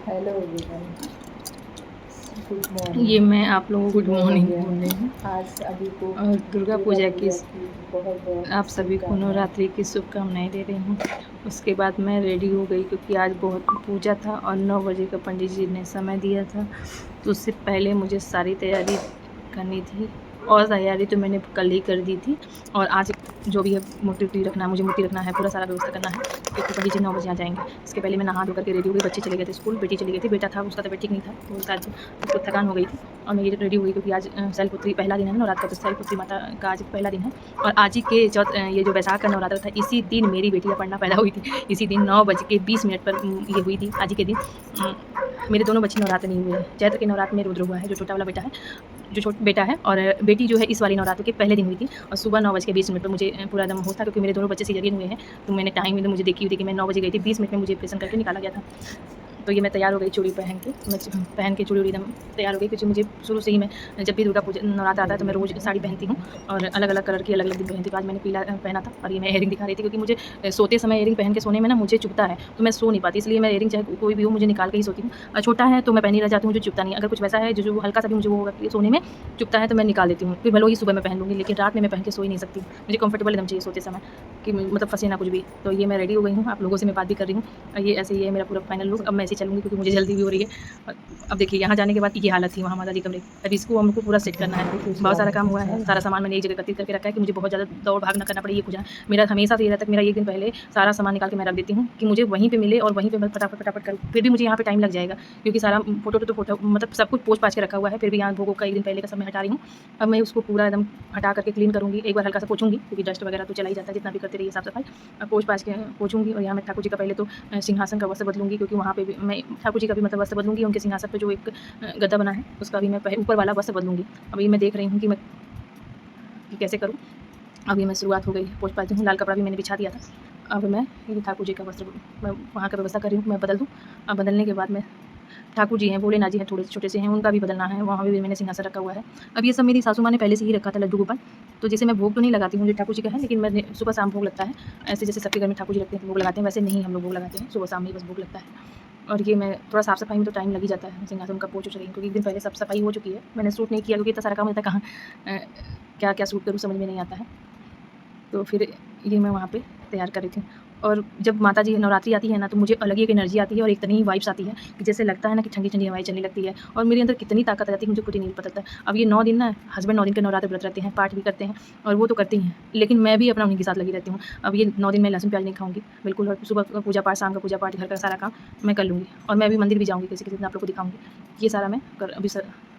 Hello everyone, good ये morning. मैं आप लोगों को गुड सुबह हो मॉर्निंग गया बोल है। रही हूँ। आज सभी को और दुर्गा दुर्गा पूजा की मैया की बहुत बहुत आप सभी को शुभकामनाएं। नवरात्रि की शुभकामनाएं दे रही हूँ। उसके बाद मैं रेडी हो गई क्योंकि आज बहुत पूजा था और 9 बजे का पंडित जी ने समय दिया था, तो उससे पहले मुझे सारी तैयारी करनी थी। और तैयारी तो मैंने कल ही कर दी थी। और आज जो भी है मूर्ति रखना है, मुझे मूर्ति रखना है, पूरा सारा व्यवस्था करना है क्योंकि पंडित जी 9 बजे आ जाएंगे। इसके पहले मैं नहा धो करके रेडी हो गई। बच्चे चले गए थे स्कूल, बेटी चली गई थी, बेटा था उसका तबीयत ठीक नहीं था तो शायद उसको थकान हो गई थी। और मैं ये रेडी हो गई क्योंकि आज शैलपुत्री पहला दिन है ना नवरात्र का, तो शैलपुत्री माता का आज पहला दिन है। और आज ही के ये जो बैसाख का नवरात्र था, इसी दिन मेरी बेटी अपर्णा पैदा हुई थी। इसी दिन 9:20 पर ये हुई थी। आज ही के दिन मेरे दोनों बच्चे नवरात्र नहीं हुए हैं। चैत्र के नवरात्र में रुद्र हुआ है, जो छोटा वाला बेटा है, जो छोटा बेटा है, और बेटी जो है इस वाली नवरात्र के पहले दिन हुई थी। और सुबह 9:20 पर मुझे पूरा एकदम होश था क्योंकि मेरे दोनों बच्चे सीजरियन हुए हैं। तो मैंने टाइम मुझे देखी हुई थी कि मैं 9 बजे गई थी, 20 मिनट में मुझे ऑपरेशन करके निकाला गया था। तो ये मैं तैयार हो गई चूड़ी पहन के, मैं पहन के चूड़ी एकदम तैयार हो गई क्योंकि मुझे शुरू से ही मैं जब भी दुर्गा पूजा नवरात्र आता है तो मैं रोज़ साड़ी पहनती हूँ और अलग अलग कलर की अलग अलग दिन पहनती हूँ। आज मैंने पीला पहना था और ये मैं इयरिंग दिखा रही थी क्योंकि मुझे सोते समय इयरिंग पहन के सोने में ना मुझे चुभता है, तो मैं सो नहीं पाती, इसलिए मैं इयरिंग चाहे कोई भी हो मुझे निकाल के ही सोती हूँ। छोटा है तो मैं पहनी रह जाती हूँ, मुझे चुभता नहीं। अगर कुछ वैसा है जो हल्का सा भी मुझे वो होगा कि सोने में चुभता है तो मैं निकाल देती हूँ, फिर भले ही सुबह मैं पहन लूँगी, लेकिन रात में मैं पहन के सो ही नहीं सकती। मुझे कंफर्टेबल एकदम चाहिए सोते समय कि मतलब फंसे ना कुछ भी। तो ये मैं रेडी हो गई हूँ, आप लोगों से मैं बात भी कर रही हूँ। ये ऐसे ही है मेरा पूरा फाइनल लुक। अब मैं ऐसे ही चलूँगी क्योंकि मुझे जल्दी भी हो रही है। अब देखिए यहाँ जाने के बाद ये हालत थी वहाँ माता जी कमरे। अब इसको हमको पूरा सेट करना है। बहुत सारा काम हुआ है, सारा सामान मैंने एक जगह एकत्रित करके रखा है कि मुझे बहुत ज़्यादा दौड़ भाग ना करना पड़े। ये पूजा मेरा हमेशा से ये रहता है कि मेरा एक दिन पहले सारा सामान निकाल के मैं रख देती हूँ कि मुझे वहीं पे मिले और वहीं पे मैं फटाफट फटाफट करूँ। फिर भी मुझे यहाँ पे टाइम लग जाएगा क्योंकि सारा फोटो मतलब सब कुछ पोंछ पाछ के रखा हुआ है। फिर भी यहाँ भोगों का एक दिन पहले का सब मैं हटा रही हूँ। अब मैं उसको पूरा एकदम हटा करके क्लीन करूँगी, एक बार हल्का सा पोछूंगी क्योंकि डस्ट वगैरह तो चला ही जाता है जितना भी करते रहिए साफ सफाई। अब पोंछ पाछ के पोछूंगी और यहाँ मैं ठाकुर जी का पहले तो सिंहासन का वस्त्र बदलूंगी क्योंकि वहाँ पे भी मैं ठाकुर जी का भी मतलब वस्त्र बदलूंगी। उनके सिंहासन पर जो एक गद्दा बना है उसका भी मैं ऊपर वाला वस्त्र बदलूंगी। अभी मैं देख रही हूँ कि मैं कैसे करूँ। अभी मैं शुरुआत हो गई पोंछ पाछती हूँ, लाल कपड़ा भी मैंने बिछा दिया था। अब मैं ये ठाकुर जी का वस्त्र मैं वहाँ का व्यवस्था कर रही हूँ, मैं बदल दूँ। अब बदलने के बाद मैं ठाकुर जी हैं, भोलेनाथ जी हैं, थोड़े छोटे से हैं, उनका भी बदलना है, वहाँ भी मैंने सिंहासन रखा हुआ है। अब ये सब मेरी सासू माँ ने पहले से ही रखा था लड्डू गोपाल, तो जैसे मैं भोग तो नहीं लगाती हूँ जो ठाकुर जी का है, लेकिन मैंने सुबह शाम भोग लगता है। ऐसे जैसे सबके घर में ठाकुर जी रखते हैं भोग लगाते हैं, वैसे नहीं हम लोग भोग लगाते हैं, सुबह शाम में बस भोग लगता है। और ये मैं थोड़ा साफ सफाई में तो टाइम लग ही जाता है, सिंहासन का पोंछ रही हूँ क्योंकि एक दिन पहले सब सफाई हो चुकी है। मैंने सूट नहीं किया क्योंकि इतना सारा काम होता है, कहाँ क्या क्या सूट करूँ समझ में नहीं आता है। तो फिर ये मैं वहाँ पे तैयार कर रही थी। और जब माता जी नवरात्रि आती है ना तो मुझे अलग ही एक एनर्जी आती है और एक तरह ही वाइब्स आती है कि जैसे लगता है ना कि ठंडी ठंडी हवाएं चलने लगती है और मेरे अंदर कितनी ताकत आ जाती है मुझे खुद ही नहीं पता चलता। अब ये 9 दिन ना हस्बैंड 9 दिन के नवरात्र व्रत रहते हैं, पाठ भी करते हैं और वो तो करती हैं, लेकिन मैं भी अपना उन्हीं के साथ लगी रहती हूँ। अब ये 9 दिन मैं लहसुन प्याज नहीं खाऊंगी बिल्कुल, और सुबह का पूजा पाठ, शाम का पूजा पाठ, घर का सारा काम मैं कर लूँगी और मैं अभी मंदिर भी जाऊँगी, किसी किसी दिन आप लोग को दिखाऊँगी। ये सारा मैं अभी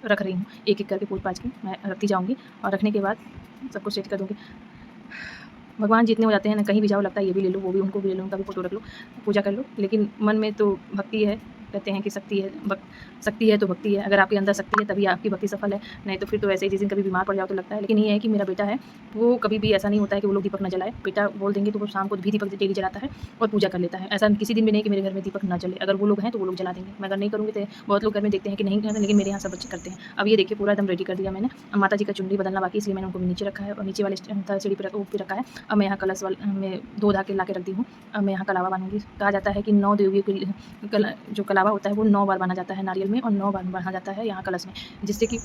रख रही हूँ, एक एक करके पूछ पाछ के मैं रखती जाऊँगी और रखने के बाद सब कुछ सेट कर दूँगी। भगवान जितने हो जाते हैं ना, कहीं भी जाओ लगता है ये भी ले लो, वो भी, उनको भी ले लो, उनका भी फ़ोटो रख लो, पूजा कर लो, लेकिन मन में तो भक्ति है। कहते हैं कि शक्ति है, शक्ति है तो भक्ति है। अगर आपके अंदर शक्ति है तभी आपकी भक्ति सफल है, नहीं तो फिर तो ऐसे ही जिस दिन कभी बीमार पड़ जाओ तो लगता है। लेकिन ये है कि मेरा बेटा है, वो कभी भी ऐसा नहीं होता है कि वो लोग दीपक ना जलाए। बेटा बोल देंगे तो वो शाम को भी दीपक डेली जलाता है और पूजा कर लेता है। ऐसा किसी दिन भी नहीं कि मेरे घर में दीपक ना जले, अगर वो लोग हैं तो वो लोग जला देंगे, मैं अगर नहीं करूँगी तो बहुत लोग घर में देखते हैं कि नहीं करते, लेकिन मेरे यहाँ सब बच्चे करते हैं। अब ये देखिए पूरा एकदम रेडी कर दिया मैंने। माता जी का चुनरी बदलना बाकी, इसलिए मैंने उनको भी नीचे रखा है और नीचे वाले सीढ़ी पर वो भी रखा है। अब मैं यहाँ कलश में दूध आके ला के रख दी हूँ। अब मैं यहाँ कलावा बांधूंगी। कहा जाता है कि 9 देवियों के जो कलावा होता है वो 9 बार बांधा जाता है नारियल में और 9 बार बांधा जाता है यहाँ कलश में, जिससे कि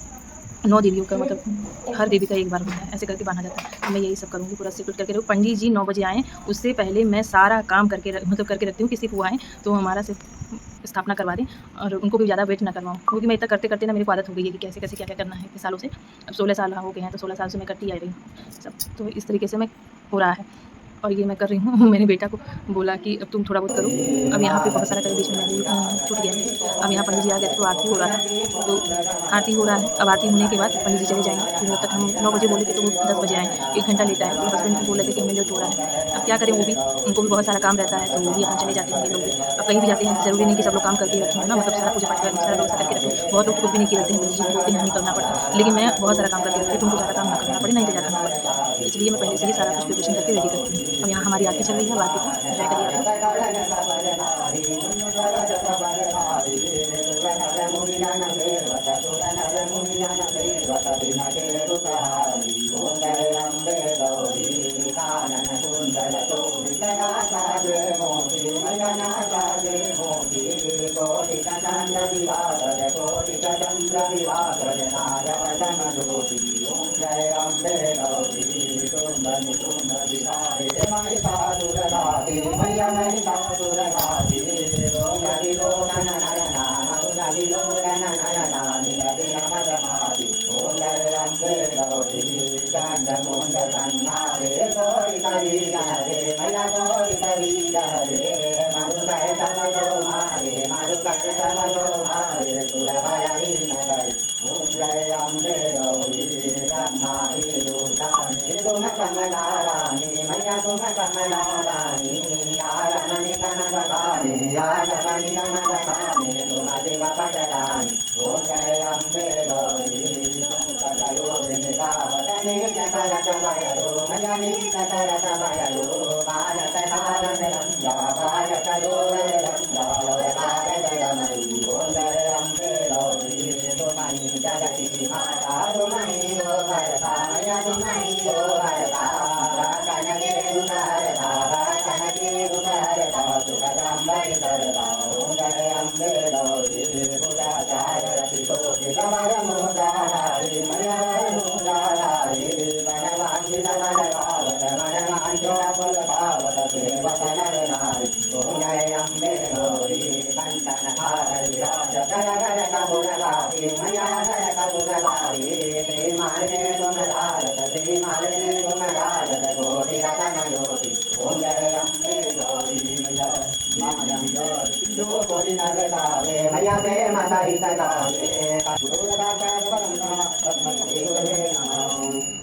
9 देवियों का मतलब हर देवी का एक बार होता है, ऐसे करके बांधा जाता है। तो मैं यही सब करूँगी, पूरा सिक्योर करके रखूँ। पंडित जी 9 बजे आएँ उससे पहले मैं सारा काम करके मतलब करके रखती हूँ, किसी को आएँ तो हमारा सिर्फ स्थापना करवा दें और उनको भी ज़्यादा वेट ना करवाऊँ, क्योंकि मैं इतना करते करते ना मेरे को आदत हो गई है कि कैसे कैसे क्या क्या करना है इतने सालों से। अब 16 साल हो गए हैं तो 16 साल से मैं करती आ रही हूँ सब, तो इस तरीके से मैं हो रहा है और ये मैं कर रही हूँ। मैंने बेटा को बोला कि अब तुम थोड़ा बहुत करो। अब यहाँ पे बहुत सारा कर बीच में मैं छूट गया है। अब यहाँ पंडित जी आ गए थे तो आरती हो रहा था, तो आरती हो रहा है। अब आरती होने के बाद पंडित जी चले जाएंगे, फिर जब तक हम 9 बजे बोले थे तो वो 10 बजे आए, 1 घंटा लेट आए। तो हस्बैंड बोल रहे थे कि हमें लेट हो रहा है, अब क्या करें, वो भी उनको भी बहुत सारा काम रहता है तो वो भी अपना चले जाते हैं। ये लोग भी अब कहीं भी जाते हैं तो ज़रूरी नहीं कि सब लोग काम करके रखें ना, मतलब सारा पूजा पाठ का सारा व्यवस्था करके रखें। बहुत लोग तो कुछ भी नहीं किए रहते हैं, पंडित जी को बोलते हैं नहीं करना पड़ता, लेकिन मैं बहुत सारा काम करके रखती हूँ तो उनको ज़्यादा काम ना करना पड़े, ना इंतजार करना पड़े, इसलिए मैं पहले से ही सारा कुछ प्रिपरेशन करके रेडी करती हूँ। अब यहाँ हमारी आरती चल रही है, अब आरती का एंजॉय करिए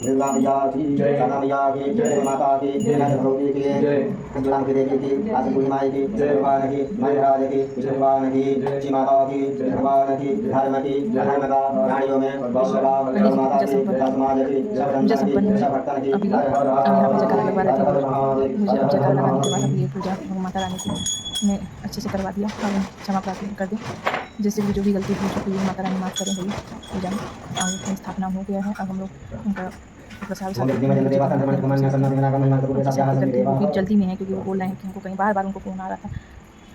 दुर्गा मैया की जय, काला मैया की जय, माता की जय, भगवती की जय, कंजुराम की देवी की, आदिपुरी माई की जय, भगवान की, महाराज की जय, भगवान की, श्री माता की जय, भगवान की, धर्म की, धर्मदा प्राणियों में गौरवा, माता की, समाज की, सब धर्म की, सब भक्तन की, अभी अब यहाँ पे जयकारा लगवा रहे थे। मुझे अब जयकारा लगाने के बाद अब ये पूजा माता रानी की मैं अच्छे से करवा दिया और क्षमा प्रार्थना कर दें, जिससे भी जो भी गलती हो चुकी है माता रानी माफ़ करें भैया पूजा में। और उसमें स्थापना हो गया है, अब हम लोग उनका प्रसाद जल्दी में है क्योंकि वो बोल रहे हैं कि हमको कहीं बार बार उनको फ़ोन आ रहा था।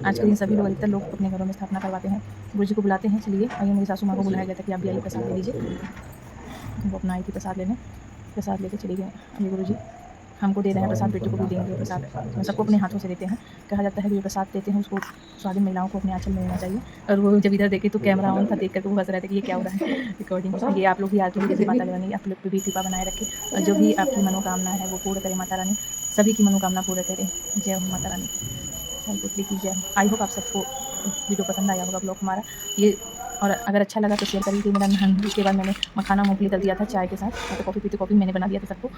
आज के दिन सभी लोग अधिकतर लोग अपने घरों में स्थापना करवाते हैं, गुरु जी को बुलाते हैं। चलिए आइए, मेरी सासू माँ को बुलाया गया था कि आप भी आइए प्रसाद ले लीजिए। वो अपना आई थी प्रसाद लेने, प्रसाद लेके चली गए। अभी गुरु जी हमको दे रहे हैं प्रसाद, बेटे को भी देंगे प्रसाद। हम सबको अपने हाथों से देते हैं। कहा जाता है कि जो प्रसाद देते हैं उसको स्वाधीन महिलाओं को अपने आंचल में लेना चाहिए। और वो जब इधर देखे तो कैमरा ऑन था, देख कर वो हंस रहे थे कि ये क्या हो रहा है रिकॉर्डिंग। ये आप लोग भी आके जैसे माता रानी आप लोग पे भी कृपा बनाए रखे और जो भी आपकी मनोकामना है वो पूर्ण करे माता रानी, सभी की मनोकामना पूर्ण करे। जय हो माता रानी, पुत्री की जय। आई होप आप सबको वीडियो पसंद आया होगा ब्लॉग हमारा ये। और अगर अच्छा लगा तो शेयर करिए। मेरा उसके बाद मैंने मखाना मूंगफली कर दिया था चाय के साथ, तो कॉफ़ी पीते कॉफ़ी मैंने बना दिया था सबको।